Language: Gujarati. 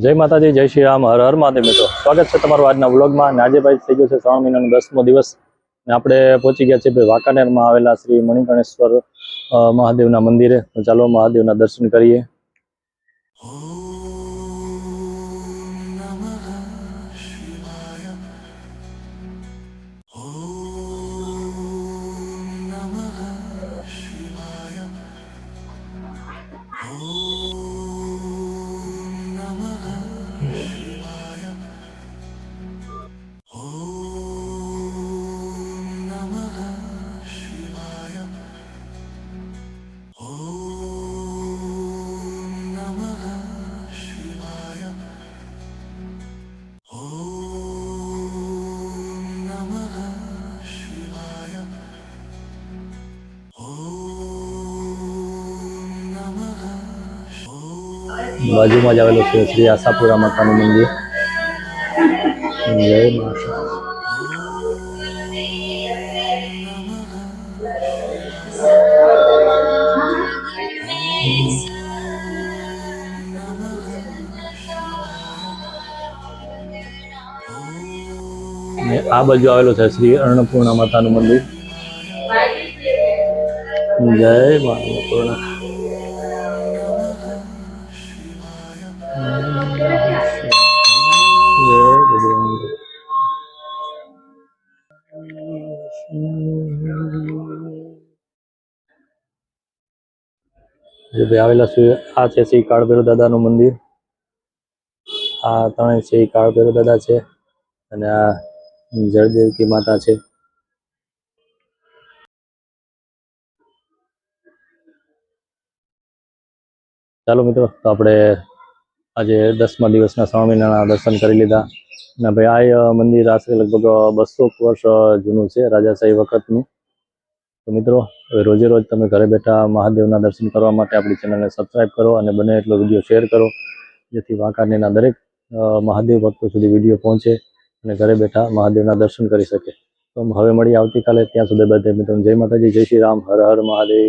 જય માતાજી, જય શ્રી રામ, હર હર મહાદેવ. મિત્રો, સ્વાગત છે તમારું આજના વ્લોગમાં. અને આજે ભાઈ થઈ ગયો છે શ્રાવણ મહિનાનો 10મો દિવસ ને આપણે પહોંચી ગયા છે ભાઈ વાંકાનેરમાં આવેલા શ્રી મણિકર્ણેશ્વર મહાદેવના મંદિરે. તો ચાલો મહાદેવના દર્શન કરીએ. બાજુમાં જ આવેલું છે શ્રી આશાપુરા માતાનું મંદિર. જય માતા. આ બાજુ આવેલું છે શ્રી અન્નપૂર્ણા માતાનું મંદિર. જય મા અન્નપૂર્ણા. જે ભાઈ આવેલા છે આ છે શ્રી કાળભૈરવ દાદાનું મંદિર. આ ત્રણેય છે એ કાળભૈરવ દાદા છે અને આ જળદેવકી માતા છે. ચાલો મિત્રો, તો આપણે આજે 10મા દિવસના શ્રાવણ મહિનાના દર્શન કરી લીધા. અને ભાઈ આ મંદિર આશરે લગભગ 200 વર્ષ જૂનું છે, રાજાશાહી વખતનું. તો મિત્રો, હવે રોજે રોજ તમે ઘરે બેઠા મહાદેવના દર્શન કરવા માટે આપણી ચેનલને સબસ્ક્રાઈબ કરો અને બને એટલો વિડીયો શેર કરો, જેથી વાંકાનેરના દરેક મહાદેવ ભક્તો સુધી વિડીયો પહોંચે અને ઘરે બેઠા મહાદેવના દર્શન કરી શકે. તો હવે મળીએ આવતીકાલે. ત્યાં સુધી બધા મિત્રોને જય માતાજી, જય શ્રી રામ, હર હર મહાદેવ.